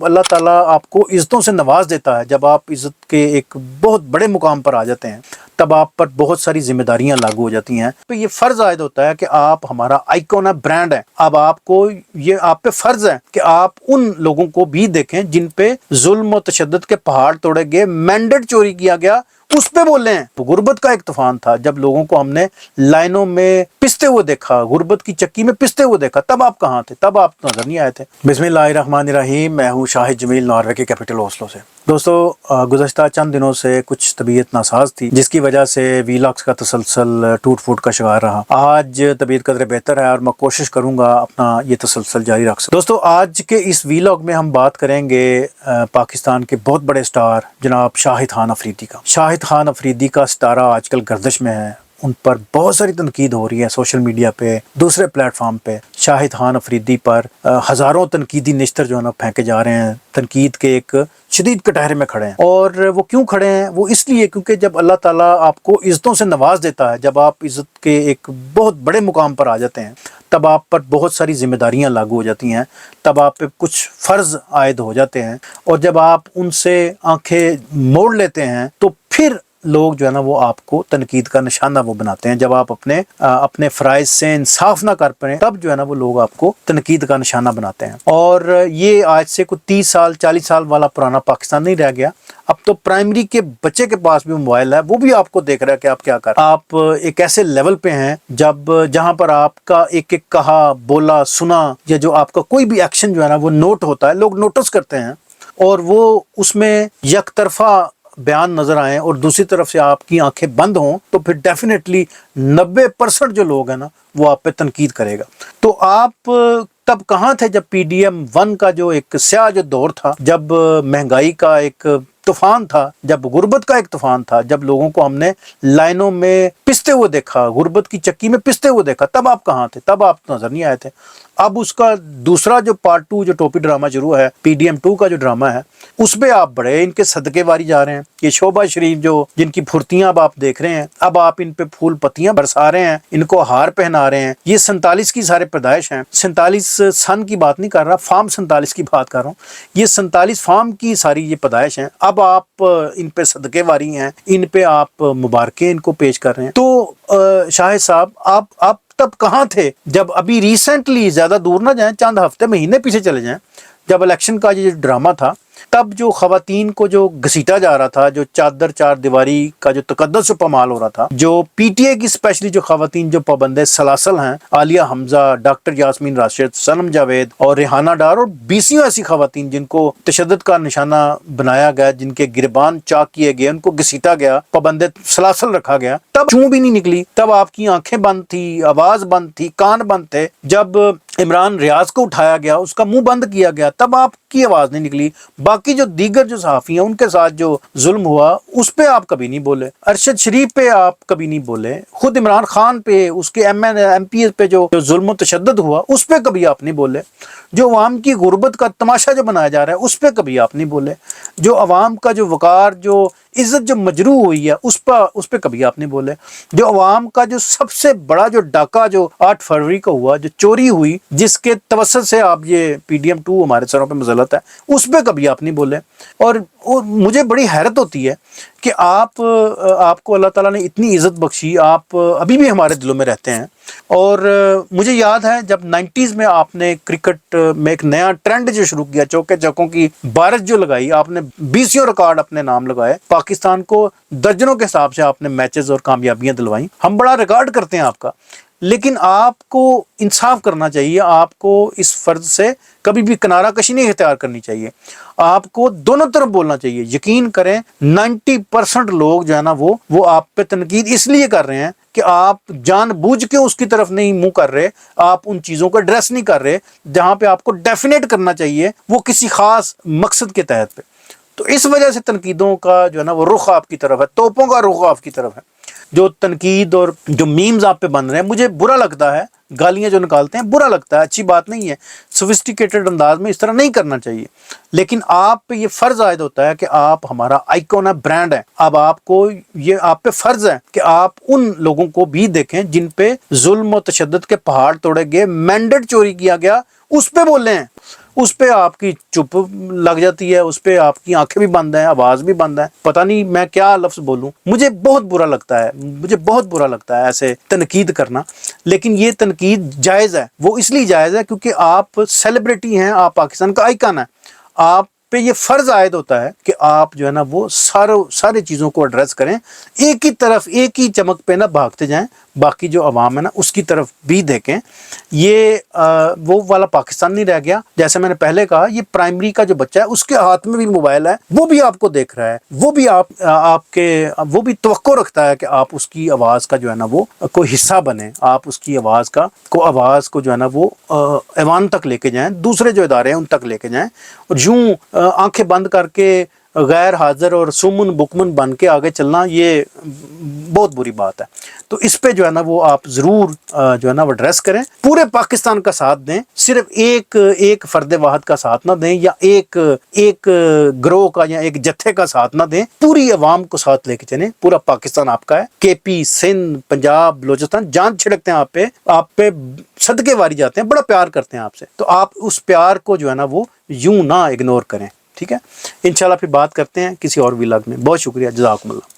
اللہ ताला आपको इज़्ज़तों से नवाज देता है। जब आप इज़्ज़त के एक बहुत बड़े मुकाम पर आ जाते हैं तब आप पर बहुत सारी जिम्मेदारियां लागू हो जाती हैं। तो ये फ़र्ज़ आयद होता है कि आप हमारा आइकॉन है, ब्रांड है। अब आपको ये आप पे फ़र्ज़ है कि आप उन लोगों को भी देखें जिन पे जुल्म और तशद्दुद के पहाड़ तोड़े गए, मैंडेट चोरी किया गया, उस पे बोले हैं। तो गुर्बत का एक तूफान था जब लोगों को हमने लाइनों में पिसते हुए देखा, गुर्बत की चक्की में पिसते हुए देखा, तब आप कहाँ थे? तब आप नजर नहीं आए थे। बिस्मिल्लाहिर्रहमानिर्रहीम। मैं हूँ शाहिद जमील, नॉर्वे के कैपिटल ओस्लो से। दोस्तों, गुज़श्ता चंद दिनों से कुछ तबीयत नासाज थी जिसकी वजह से वीलॉग्स का तसलसल टूट फूट का शिकार रहा। आज तबीयत कदरे बेहतर है और मैं कोशिश करूंगा अपना ये तसलसल जारी रख सकूं। दोस्तों, आज के इस वीलॉग में हम बात करेंगे पाकिस्तान के बहुत बड़े स्टार जनाब शाहिद खान अफरीदी का। शाहिद खान अफरीदी का सितारा आजकल गर्दिश में है। उन पर बहुत सारी तनकीद हो रही है सोशल मीडिया पे, दूसरे प्लेटफॉर्म पे। शाहिद खान अफरीदी पर हज़ारों तनकीदी निश्तर जो है ना फेंके जा रहे हैं। तनकीद के एक शदीद कटहरे में खड़े हैं। और वो क्यों खड़े हैं? वो इसलिए क्योंकि जब अल्लाह ताला आपको इज़्ज़तों से नवाज देता है, जब आप इज़्ज़त के एक बहुत बड़े मुकाम पर आ जाते हैं, तब आप पर बहुत सारी जिम्मेदारियां लागू हो जाती हैं, तब आप पे कुछ फ़र्ज़ आयद हो जाते हैं। और जब आप उनसे आंखें मोड़ लेते हैं तो फिर लोग जो है ना वो आपको तनकीद का निशाना वो बनाते हैं। जब आप अपने फ़राइज़ से इंसाफ ना कर पाएं तब जो है ना वो लोग आपको तनकीद का निशाना बनाते हैं। और ये आज से कुछ 30 साल 40 साल वाला पुराना पाकिस्तान नहीं रह गया। अब तो प्राइमरी के बच्चे के पास भी मोबाइल है, वो भी आपको देख रहा है कि आप क्या कर। आप एक ऐसे लेवल पे हैं जहां पर आपका एक एक कहा, बोला, सुना या जो आपका कोई भी एक्शन जो है ना वो नोट होता है, लोग नोटिस करते हैं। और वो उसमें एक तरफा बयान नजर आए और दूसरी तरफ से आपकी आंखें बंद हों तो फिर डेफिनेटली 90% जो लोग हैं ना वो आप पे तनकीद करेगा। तो आप तब कहाँ थे जब PDM 1 का जो एक स्याह जो दौर था, जब महंगाई का एक तूफान था, जब गुर्बत का एक तूफान था, जब लोगों को हमने लाइनों में पिसते हुए देखा, गुर्बत की चक्की में पिसते हुए देखा, तब आप कहाँ थे? तब आप नजर नहीं आए थे। अब उसका दूसरा जो पार्ट 2 जो टोपी ड्रामा शुरू है, PDM 2 का जो ड्रामा है, उस पे आप बड़े इनके सदके वारी जा रहे हैं। ये शोभा शरीफ जो जिनकी फुर्तियां अब आप देख रहे हैं, अब आप इन पे फूल पत्तियां बरसा रहे हैं, इनको हार पहना रहे हैं। ये 47 की सारे पैदाइश हैं। 47 सन की बात नहीं कर रहा, फार्म 47 की बात कर रहा हूँ। ये 47 फार्म की सारी ये पैदाइश हैं। अब आप इन पे सदके वारी हैं, इन पे आप मुबारकें इनको पेश कर रहे हैं। तो शाहिद साहब, आप तब कहाँ थे जब अभी रिसेंटली, ज्यादा दूर ना जाएं, चंद हफ्ते महीने पीछे चले जाएं, जब इलेक्शन का ये ड्रामा था, तब जो खवातीन को जो घसीटा जा रहा था, जो चादर चार दीवारी का जो तकद्दस पमाल हो रहा था, जो PTA की स्पेशली जो खवातीन जो पाबंदे सलासल हैं, आलिया हमजा, डॉक्टर यास्मीन राशिद, सनम जावेद और रेहाना डार और 20 ऐसी खवातीन जिनको तशद्दुद का निशाना बनाया गया, जिनके गिरबान चाक किए गए, उनको घसीटा गया, पाबंदे सलासल रखा गया, तब चूं भी नहीं निकली। तब आपकी आंखें बंद थी, आवाज बंद थी, कान बंद थे। जब इमरान रियाज को उठाया गया, उसका मुंह बंद किया गया, तब आपकी आवाज नहीं निकली। बाकी जो दीगर जो सहाफ़ी हैं उनके साथ जो जुल्म हुआ उस पे आप कभी नहीं बोले। अरशद शरीफ पे आप कभी नहीं बोले। खुद इमरान खान पे, उसके MPs पे जो जुल्म तशद्दुद हुआ उस पे कभी आप नहीं बोले। जो अवाम की गुर्बत का तमाशा जो बनाया जा रहा है उस पे कभी आप नहीं बोले। जो अवाम का जो वकार, जो इज्जत जो मजरू हुई है उस पे कभी आप नहीं बोले। जो अवाम का जो सबसे बड़ा जो डाका जो 8 फरवरी को हुआ, जो चोरी हुई, जिसके तवस्सुत से आप ये PDM 2 हमारे सरों पे मुसल्लत है, उस पे कभी आप नहीं बोले। और मुझे बड़ी हैरत होती है कि आपको अल्लाह ताला ने इतनी इज्जत बख्शी, आप अभी भी हमारे दिलों में रहते हैं। और मुझे याद है जब 90s में आपने क्रिकेट में एक नया ट्रेंड जो शुरू किया, चौके चौकों की बारिश जो लगाई, आपने 20 रिकॉर्ड अपने नाम लगाए, पाकिस्तान को दर्जनों के हिसाब से आपने मैचेस और कामयाबियां दिलवाई। हम बड़ा रिकॉर्ड करते हैं आपका, लेकिन आपको इंसाफ करना चाहिए। आपको इस फर्ज से कभी भी किनारा कशी नहीं इख्तियार करनी चाहिए। आपको दोनों तरफ बोलना चाहिए। यकीन करें 90% लोग जो है ना वो आप पे तनकीद इसलिए कर रहे हैं कि आप जानबूझ के उसकी तरफ नहीं मुंह कर रहे, आप उन चीजों को एड्रेस नहीं कर रहे जहां पे आपको डेफिनेट करना चाहिए, वो किसी खास मकसद के तहत पे। तो इस वजह से तनकीदों का जो है ना वो रुख आपकी तरफ है, तोपों का रुख आपकी तरफ है। जो तनकीद और जो मीम्स आप पे बन रहे हैं, मुझे बुरा लगता है। गालियां जो निकालते हैं बुरा लगता है, अच्छी बात नहीं है। सोफिस्टिकेटेड अंदाज में इस तरह नहीं करना चाहिए। लेकिन आप पे ये फर्ज आयद होता है कि आप हमारा आइकॉन है, ब्रांड है। अब आपको ये आप पे फर्ज है कि आप उन लोगों को भी देखें जिन पे जुल्म और तशद्दुद के पहाड़ तोड़े गए, मैंडेट चोरी किया गया, उस पे बोले हैं। اس پہ آپ کی چپ لگ جاتی ہے، اس پہ آپ کی آنکھیں بھی بند ہیں، آواز بھی بند ہے، پتہ نہیں میں کیا لفظ بولوں. مجھے بہت برا لگتا ہے، مجھے بہت برا لگتا ہے ایسے تنقید کرنا. لیکن یہ تنقید جائز ہے. وہ اس لیے جائز ہے کیونکہ آپ سیلیبریٹی ہیں، آپ پاکستان کا آئیکن ہیں. آپ پہ یہ فرض عائد ہوتا ہے کہ آپ جو ہے نا وہ سارے چیزوں کو ایڈریس کریں. ایک ہی طرف ایک ہی چمک پہ نہ بھاگتے جائیں، باقی جو عوام ہے نا اس کی طرف بھی دیکھیں. یہ وہ والا پاکستان نہیں رہ گیا. جیسے میں نے پہلے کہا، یہ پرائمری کا جو بچہ ہے اس کے ہاتھ میں بھی موبائل ہے، وہ بھی آپ کو دیکھ رہا ہے، وہ بھی توقع رکھتا ہے کہ آپ اس کی آواز کا جو ہے نا وہ کوئی حصہ بنے، آپ اس کی آواز کو جو ہے نا وہ ایوان تک لے کے جائیں، دوسرے جو ادارے ہیں ان تک لے کے جائیں. اور یوں آنکھیں بند کر کے غیر حاضر اور سمن بکمن بن کے آگے چلنا، یہ بہت بری بات ہے. تو اس پہ جو ہے نا وہ آپ ضرور جو ہے نا وہ ایڈریس کریں، پورے پاکستان کا ساتھ دیں، صرف ایک فرد واحد کا ساتھ نہ دیں، یا ایک گروہ کا یا ایک جتھے کا ساتھ نہ دیں. پوری عوام کو ساتھ لے کے چلیں. پورا پاکستان آپ کا ہے. کے پی، سندھ، پنجاب، بلوچستان جان چھڑکتے ہیں آپ پہ صدقے واری جاتے ہیں، بڑا پیار کرتے ہیں آپ سے. تو آپ اس پیار کو جو ہے نا وہ یوں نہ اگنور کریں. ٹھیک ہے، انشاءاللہ پھر بات کرتے ہیں کسی اور ولاگ میں. بہت شکریہ، جزاکم اللہ.